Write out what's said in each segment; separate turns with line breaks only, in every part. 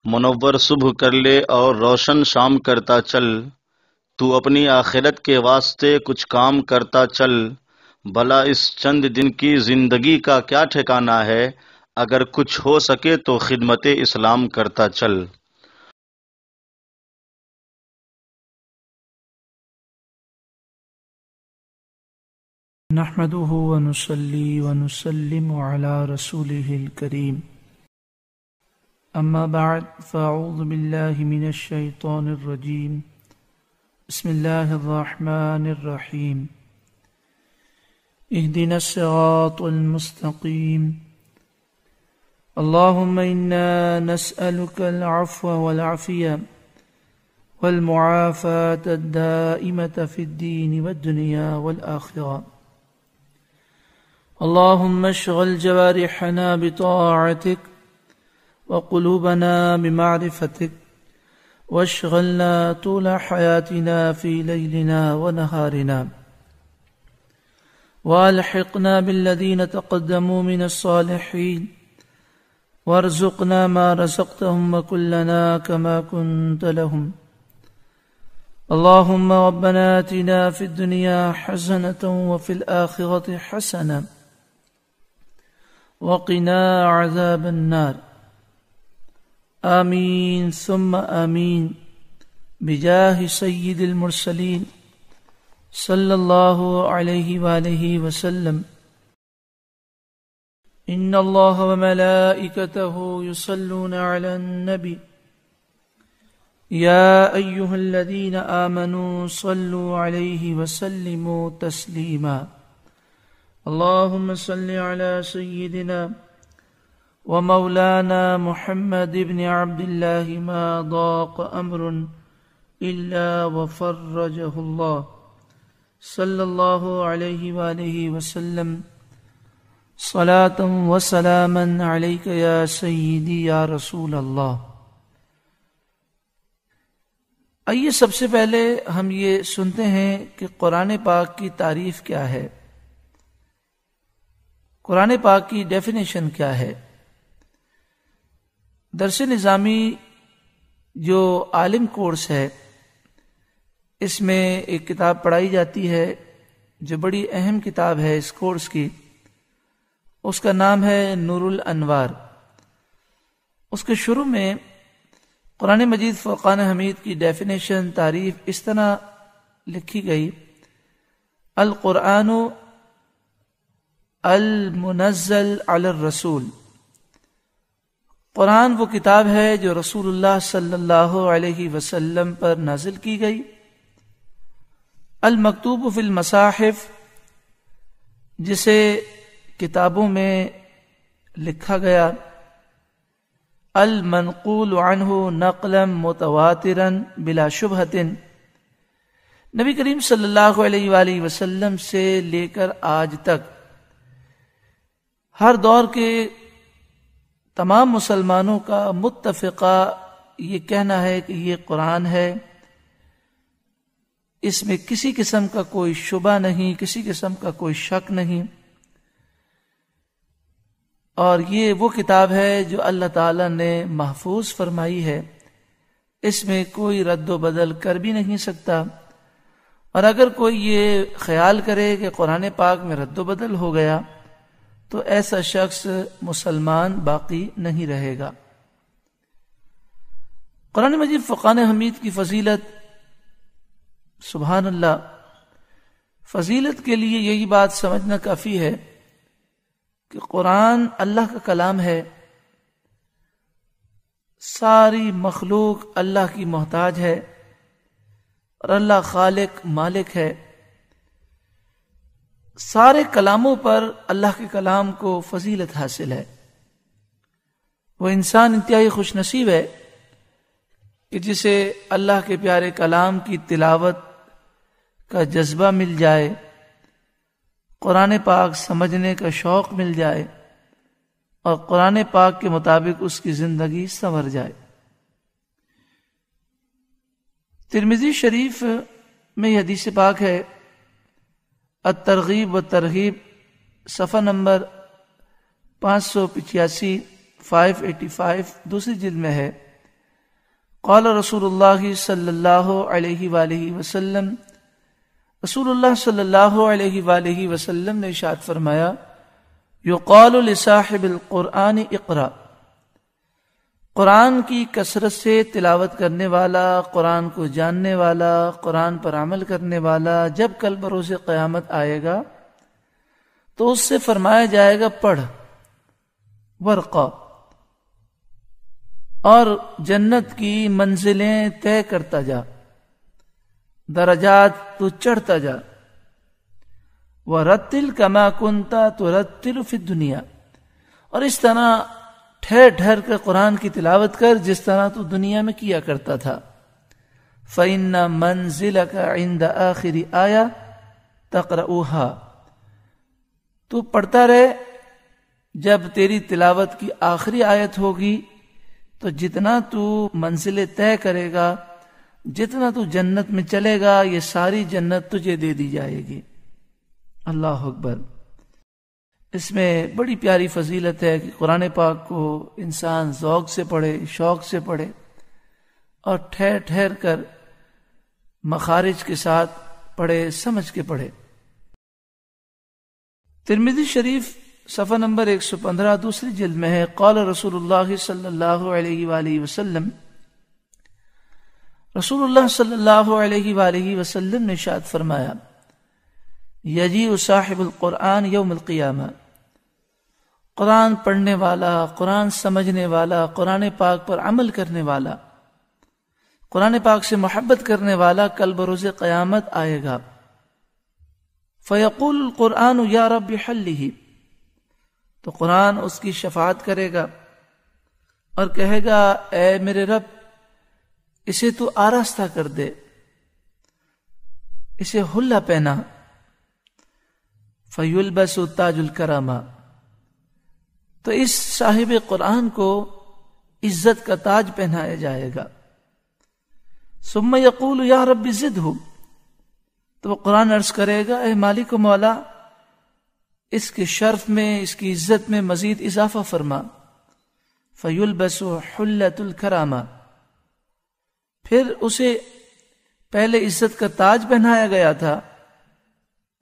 منور صبح کر لے اور روشن شام کرتا چل، تو اپنی آخرت کے واسطے کچھ کام کرتا چل، بھلا اس چند دن کی زندگی کا کیا ٹھکانہ ہے، اگر کچھ ہو سکے تو خدمت اسلام کرتا چل۔
نحمده ونصلي ونسلم على رسوله الكريم، أما بعد، فأعوذ بالله من الشيطان الرجيم، بسم الله الرحمن الرحيم، اهدنا الصراط المستقيم، اللهم إنا نسألك العفو والعافية والمعافاة الدائمة في الدين والدنيا والآخرة، اللهم اشغل جوارحنا بطاعتك وقلوبنا بمعرفتك، واشغلنا طول حياتنا في ليلنا ونهارنا، والحقنا بالذين تقدموا من الصالحين، وارزقنا ما رزقتهم وكلنا كما كنت لهم، اللهم ربنا آتنا في الدنيا حسنة وفي الآخرة حسنة وقنا عذاب النار، آمین ثم آمین، بجاہ سید المرسلین صلی اللہ علیہ وآلہ وسلم۔ ان اللہ وملائکتہ یصلون علی النبی یا ایہا الذین آمنوا صلوا علیہ وسلموا تسلیما، اللهم صل على سيدنا ومولانا محمد بن عبد الله ما ضاق أمر إلا وفرجه الله صلى الله عليه وآله وسلم، صلاة وسلاما عليك يا سيدي يا رسول الله۔ آئیے سب سے پہلے ہم یہ سنتے ہیں کہ قرآن پاک کی تعریف کیا ہے، قرآن پاک کی ڈیفینیشن کیا ہے۔ درس نظامی جو عالم کورس ہے، اس میں ایک کتاب پڑھائی جاتی ہے جو بڑی اہم کتاب ہے اس کورس کی، اس کا نام ہے نور الانوار۔ اس کے شروع میں قرآن مجید فرقان حمید کی ڈیفینیشن تعریف اس طرح لکھی گئی: القرآن المنزل علی الرسول، قرآن وہ کتاب ہے جو رسول اللہ صلی اللہ علیہ وسلم پر نازل کی گئی، المکتوب فی المصاحف، جسے کتابوں میں لکھا گیا، المنقول عنہ نقلا متواترا بلا شبہۃ، نبی کریم صلی اللہ علیہ وآلہ وسلم سے لے کر آج تک ہر دور کے تمام مسلمانوں کا متفقہ یہ کہنا ہے کہ یہ قرآن ہے، اس میں کسی قسم کا کوئی شبہ نہیں، کسی قسم کا کوئی شک نہیں، اور یہ وہ کتاب ہے جو اللہ تعالی نے محفوظ فرمائی ہے، اس میں کوئی رد و بدل کر بھی نہیں سکتا، اور اگر کوئی یہ خیال کرے کہ قرآن پاک میں رد و بدل ہو گیا تو ایسا شخص مسلمان باقی نہیں رہے گا۔ قرآن مجید فرقان حمید کی فضیلت، سبحان اللہ، فضیلت کے لیے یہی بات سمجھنا کافی ہے کہ قرآن اللہ کا کلام ہے، ساری مخلوق اللہ کی محتاج ہے، اور اللہ خالق مالک ہے۔ سارے کلاموں پر اللہ کے کلام کو فضیلت حاصل ہے۔ وہ انسان انتہائی خوش نصیب ہے کہ جسے اللہ کے پیارے کلام کی تلاوت کا جذبہ مل جائے، قرآن پاک سمجھنے کا شوق مل جائے، اور قرآن پاک کے مطابق اس کی زندگی سنور جائے۔ ترمذی شریف میں یہ حدیث پاک ہے، الترغیب و ترغیب، صفحہ نمبر 585 585 دوسری جلد میں ہے قال رسول اللہ صلی اللہ علیہ وآلہ وسلم، رسول اللہ صلی اللہ علیہ وآلہ وسلم نے ارشاد فرمایا، یقال لصاحب القرآن اقرأ، قرآن کی کثرت سے تلاوت کرنے والا، قرآن کو جاننے والا، قرآن پر عمل کرنے والا جب کل بروز قیامت آئے گا تو اس سے فرمایا جائے گا پڑھ، ورقہ، اور جنت کی منزلیں طے کرتا جا، درجات تو چڑھتا جا، وَرَتِّلْ كَمَا كُنْتَ تُرَتِّلُ فِي الدُّنْيَا، اور اس طرح ٹھہر ٹھہر کر قرآن کی تلاوت کر جس طرح تو دنیا میں کیا کرتا تھا۔ فَإِنَّ مَنزِلَكَ عِنْدَ آخِرِ آیَةٍ تَقْرَؤُهَا، تو پڑھتا رہے، جب تیری تلاوت کی آخری آیت ہوگی تو جتنا تو منزلیں طے کرے گا، جتنا تو جنت میں چلے گا، یہ ساری جنت تجھے دے دی جائے گی۔ اللہ اکبر۔ اس میں بڑی پیاری فضیلت ہے کہ قرآن پاک کو انسان ذوق سے پڑھے، شوق سے پڑھے، اور ٹھہر ٹھہر کر مخارج کے ساتھ پڑھے، سمجھ کے پڑھے۔ ترمذی شریف صفحہ نمبر 115 دوسری جلد میں ہے، قال رسول اللہ صلی اللہ علیہ وآلہ وسلم، رسول اللہ صلی اللہ علیہ وآلہ وسلم نے ارشاد فرمایا، یجیء صاحب القرآن یوم القیامہ، قرآن پڑھنے والا، قرآن سمجھنے والا، قرآن پاک پر عمل کرنے والا، قرآن پاک سے محبت کرنے والا کل بروز قیامت آئے گا۔ فیقول القرآن یا رب حلہ، تو قرآن اس کی شفاعت کرے گا اور کہے گا، اے میرے رب اسے تو آراستہ کر دے، اسے حلہ پہنا۔ فیلبس تاج الکرامہ، تو اس صاحب قرآن کو عزت کا تاج پہنایا جائے گا۔ ثم یقول یا رب زدہ، تو وہ قرآن عرض کرے گا، اے مالک و مولا اس کے شرف میں، اس کی عزت میں مزید اضافہ فرما۔ فیلبس حلۃ الکرامہ، پھر اسے پہلے عزت کا تاج پہنایا گیا تھا،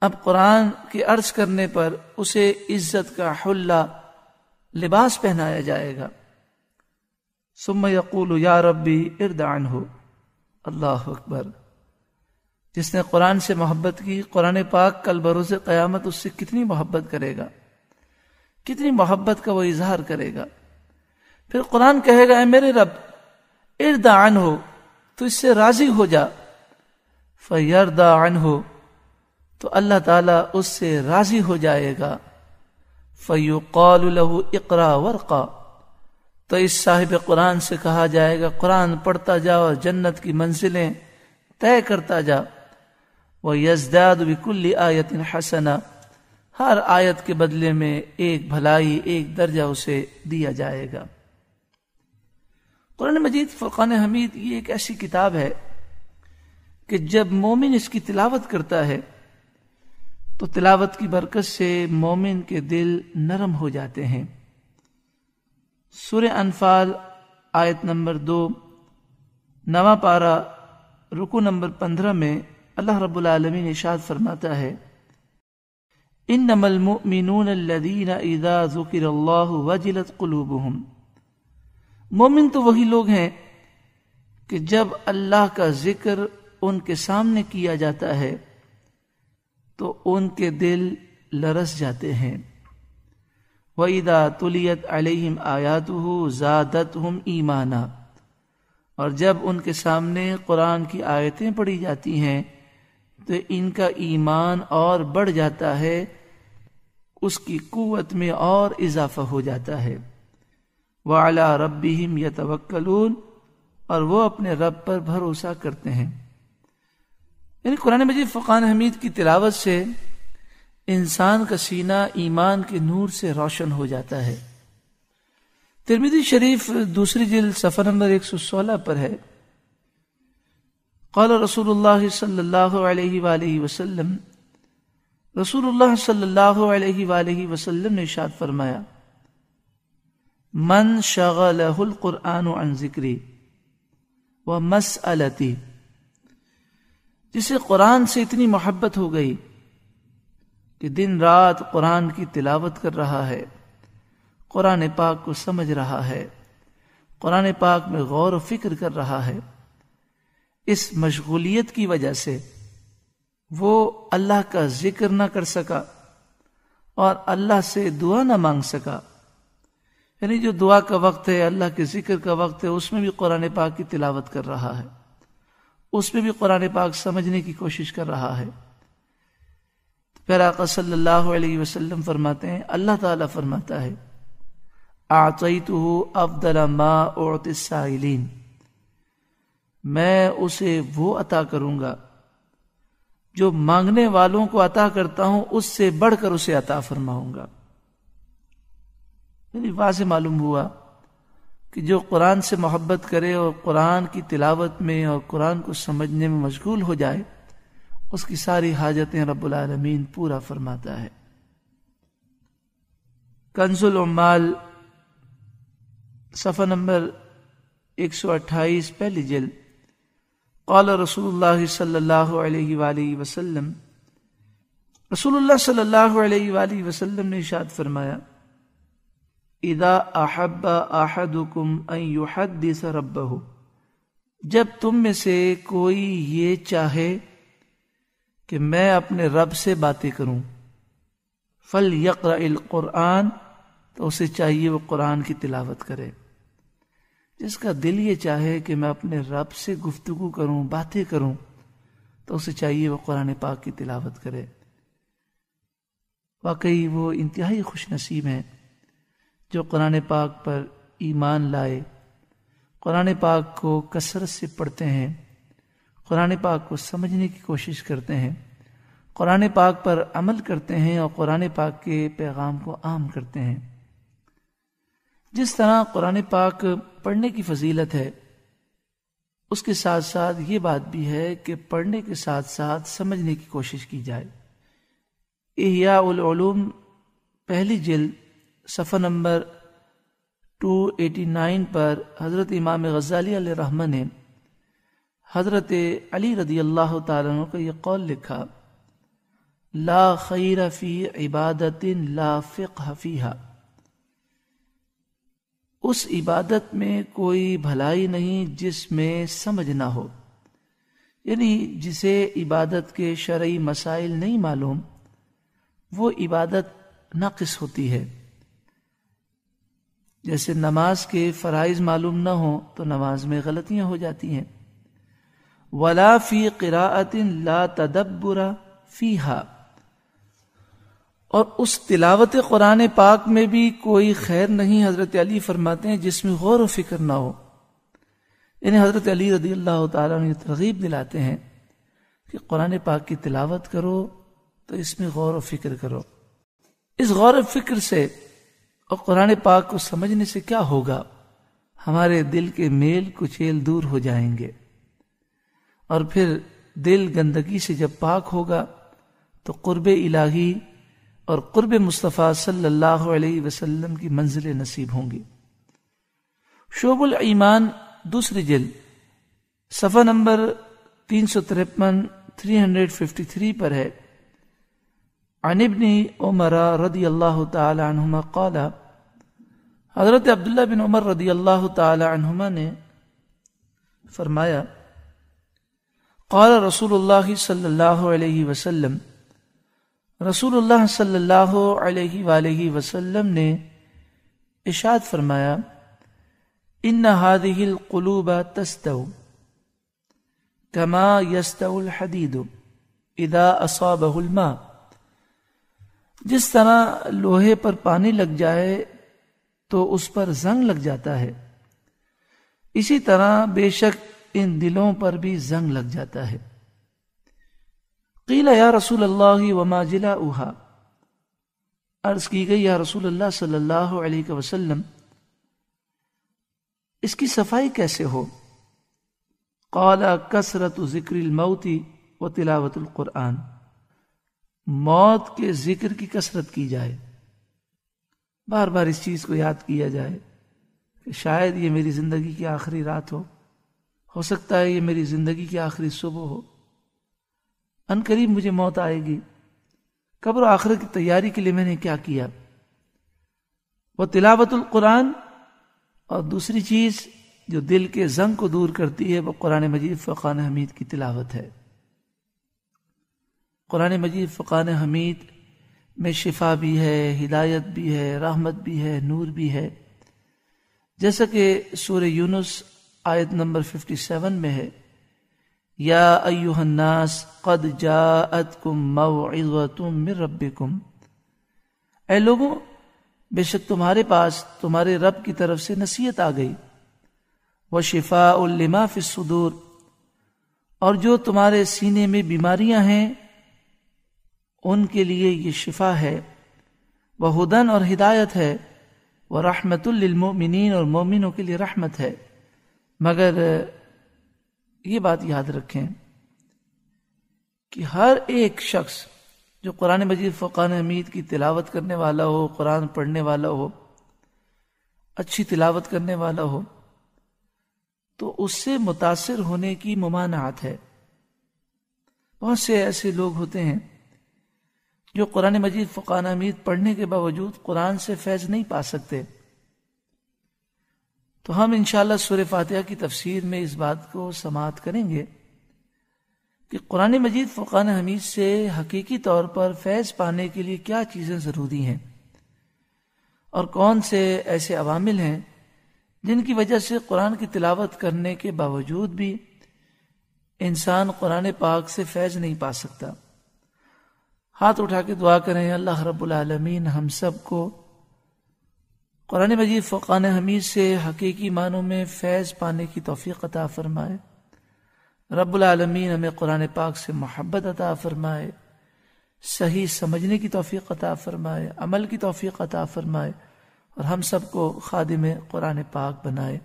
اب قرآن کے عرض کرنے پر اسے عزت کا حلہ، لباس پہنایا جائے گا۔ ثم یقول یا ربی ارض عنہ، اللہ اکبر۔ جس نے قرآن سے محبت کی، قرآن پاک کل بروز قیامت اس سے کتنی محبت کرے گا، کتنی محبت کا وہ اظہار کرے گا۔ پھر قرآن کہے گا، اے میرے رب ارض عنہ، تو اس سے راضی ہو جا۔ فیرضی عنہ، تو اللہ تعالیٰ اس سے راضی ہو جائے گا۔ فیقال له اقرا ورقا، تو اس صاحب قرآن سے کہا جائے گا، قرآن پڑھتا جا اور جنت کی منزلیں طے کرتا جا۔ وَيَزْدَادُ بِكُلِّ آیَةٍ حَسَنَةٍ، ہر آیت کے بدلے میں ایک بھلائی، ایک درجہ اسے دیا جائے گا۔ قرآن مجید فرقان حمید یہ ایک ایسی کتاب ہے کہ جب مومن اس کی تلاوت کرتا ہے تو تلاوت کی برکت سے مومن کے دل نرم ہو جاتے ہیں۔ سورہ انفال آیت نمبر 2، 9واں پارہ، رکوع نمبر 15 میں اللہ رب العالمین ارشاد فرماتا ہے، انما المؤمنون الذین اذا ذکر اللہ وجلت قلوبہم، مومن تو وہی لوگ ہیں کہ جب اللہ کا ذکر ان کے سامنے کیا جاتا ہے تو ان کے دل لرز جاتے ہیں۔ وَإِذَا تُلِيَتْ عَلَيْهِمْ آيَاتُهُ زَادَتْهُمْ إِيمَانًا، اور جب ان کے سامنے قرآن کی آیتیں پڑھی جاتی ہیں تو ان کا ایمان اور بڑھ جاتا ہے، اس کی قوت میں اور اضافہ ہو جاتا ہے۔ وَعَلَىٰ رَبِّهِمْ يَتَوَكَّلُونَ، اور وہ اپنے رب پر بھروسہ کرتے ہیں۔ یعنی قرآن مجید فرقان حمید کی تلاوت سے انسان کا سینہ ایمان کے نور سے روشن ہو جاتا ہے۔ ترمذی شریف دوسری جلد صفحہ نمبر 116 پر ہے، قال رسول اللہ صلی اللہ علیہ وآلہ وسلم، رسول اللہ صلی اللہ علیہ وآلہ وسلم نے ارشاد فرمایا، من شغلہ القرآن عن ذکری، ومسألتی، جسے قرآن سے اتنی محبت ہو گئی کہ دن رات قرآن کی تلاوت کر رہا ہے، قرآن پاک کو سمجھ رہا ہے، قرآن پاک میں غور و فکر کر رہا ہے، اس مشغولیت کی وجہ سے وہ اللہ کا ذکر نہ کر سکا اور اللہ سے دعا نہ مانگ سکا. یعنی جو دعا کا وقت ہے، اللہ کے ذکر کا وقت ہے، اس میں بھی قرآن پاک کی تلاوت کر رہا ہے، اس میں بھی قرآن پاک سمجھنے کی کوشش کر رہا ہے. پھر آقا صلی اللہ علیہ وسلم فرماتے ہیں، اللہ تعالیٰ فرماتا ہے اعطیتہ افضل ما اعطی السائلین، میں اسے وہ عطا کروں گا جو مانگنے والوں کو عطا کرتا ہوں، اس سے بڑھ کر اسے عطا فرماؤں گا. یعنی واضح معلوم ہوا کہ جو قرآن سے محبت کرے اور قرآن کی تلاوت میں اور قرآن کو سمجھنے میں مشغول ہو جائے، اس کی ساری حاجتیں رب العالمین پورا فرماتا ہے. کنز العمال صفحہ نمبر 128 پہلی جلد. قال رسول اللہ صلی اللہ علیہ وآلہ وسلم، رسول اللہ صلی اللہ علیہ وآلہ وسلم نے ارشاد فرمایا، اذا احب احدکم ان یحدث ربہ، جب تم میں سے کوئی یہ چاہے کہ میں اپنے رب سے باتیں کروں، فلیقرأ القرآن، تو اسے چاہیے وہ قرآن کی تلاوت کرے. جس کا دل یہ چاہے کہ میں اپنے رب سے گفتگو کروں، باتیں کروں، تو اسے چاہیے وہ قرآن پاک کی تلاوت کرے. واقعی وہ انتہائی خوش نصیب ہیں جو قرآن پاک پر ایمان لائے، قرآن پاک کو کثرت سے پڑھتے ہیں، قرآن پاک کو سمجھنے کی کوشش کرتے ہیں، قرآن پاک پر عمل کرتے ہیں اور قرآن پاک کے پیغام کو عام کرتے ہیں. جس طرح قرآن پاک پڑھنے کی فضیلت ہے، اس کے ساتھ ساتھ یہ بات بھی ہے کہ پڑھنے کے ساتھ ساتھ سمجھنے کی کوشش کی جائے. احیاء العلوم پہلی جلد صفحہ نمبر 289 پر حضرت امام غزالی علیہ رحمہ نے حضرت علی رضی اللہ تعالیٰ عنہ کا یہ قول لکھا، لا خیر فی عبادت لا فقہ فیہا، اس عبادت میں کوئی بھلائی نہیں جس میں سمجھ نہ ہو. یعنی جسے عبادت کے شرعی مسائل نہیں معلوم، وہ عبادت ناقص ہوتی ہے. جیسے نماز کے فرائض معلوم نہ ہوں تو نماز میں غلطیاں ہو جاتی ہیں. ولا فی قراءۃ لا تدبر فیہا، اور اس تلاوت قرآن پاک میں بھی کوئی خیر نہیں، حضرت علی فرماتے ہیں، جس میں غور و فکر نہ ہو. یعنی حضرت علی رضی اللہ تعالیٰ نے ترغیب دلاتے ہیں کہ قرآن پاک کی تلاوت کرو تو اس میں غور و فکر کرو. اس غور و فکر سے اور قرآن پاک کو سمجھنے سے کیا ہوگا؟ ہمارے دل کے میل کچیل دور ہو جائیں گے، اور پھر دل گندگی سے جب پاک ہوگا تو قرب الہی اور قرب مصطفیٰ صلی اللہ علیہ وسلم کی منزل نصیب ہوں گی. شعب الایمان دوسری جلد صفحہ نمبر 353 پر ہے، عن ابن عمر رضی اللہ تعالی عنہما قال، حضرت عبداللہ بن عمر رضی اللہ تعالی عنہما نے فرمایا، قال رسول اللہ صلی اللہ علیہ وسلم، رسول اللہ صلی اللہ علیہ وآلہ وسلم نے ارشاد فرمایا، ان هذه القلوب تستو كما يستو الحديد اذا اصابه الماء، جس طرح لوہے پر پانی لگ جائے تو اس پر زنگ لگ جاتا ہے، اسی طرح بے شک ان دلوں پر بھی زنگ لگ جاتا ہے. قیل یا رسول اللہ وما جلاؤها، عرض کی گئی یا رسول اللہ صلی اللہ علیہ وسلم اس کی صفائی کیسے ہو؟ قال کثرت ذکر الموت و تلاوت القرآن، موت کے ذکر کی کثرت کی جائے، بار بار اس چیز کو یاد کیا جائے کہ شاید یہ میری زندگی کی آخری رات ہو ہو سکتا ہے یہ میری زندگی کی آخری صبح ہو، ان قریب مجھے موت آئے گی، قبر و آخرت کی تیاری کے لیے میں نے کیا کیا؟ وہ تلاوت القرآن، اور دوسری چیز جو دل کے زنگ کو دور کرتی ہے وہ قرآن مجید فرقان حمید کی تلاوت ہے۔ قرآن مجید فرقان حمید میں شفا بھی ہے، ہدایت بھی ہے، رحمت بھی ہے، نور بھی ہے، جیسا کہ سورہ یونس آیت نمبر 57 میں ہے، یا ایھا الناس قد جاءتکم موعظۃ من ربکم، اے لوگوں بے شک تمہارے پاس تمہارے رب کی طرف سے نصیحت آ گئی، وشفاء لما فی الصدور، اور جو تمہارے سینے میں بیماریاں ہیں ان کے لیے یہ شفا ہے، وہدن اور ہدایت ہے، ورحمت للمؤمنین اور مومنوں کے لیے رحمت ہے۔ مگر یہ بات یاد رکھیں کہ ہر ایک شخص جو قرآن مجید فرقان حمید کی تلاوت کرنے والا ہو، قرآن پڑھنے والا ہو، اچھی تلاوت کرنے والا ہو، تو اس سے متاثر ہونے کی ممانعت ہے۔ بہت سے ایسے لوگ ہوتے ہیں جو قرآن مجید فرقان حمید پڑھنے کے باوجود قرآن سے فیض نہیں پا سکتے۔ تو ہم انشاءاللہ سورہ فاتحہ کی تفسیر میں اس بات کو سماعت کریں گے کہ قرآن مجید فرقان حمید سے حقیقی طور پر فیض پانے کے لیے کیا چیزیں ضروری ہیں، اور کون سے ایسے عوامل ہیں جن کی وجہ سے قرآن کی تلاوت کرنے کے باوجود بھی انسان قرآن پاک سے فیض نہیں پا سکتا۔ ہاتھ اٹھا کے دعا کریں، اللہ رب العالمین ہم سب کو قرآن مجید فرقان حمید سے حقیقی معنوں میں فیض پانے کی توفیق عطا فرمائے۔ رب العالمین ہمیں قرآن پاک سے محبت عطا فرمائے، صحیح سمجھنے کی توفیق عطا فرمائے، عمل کی توفیق عطا فرمائے، اور ہم سب کو خادم قرآن پاک بنائے۔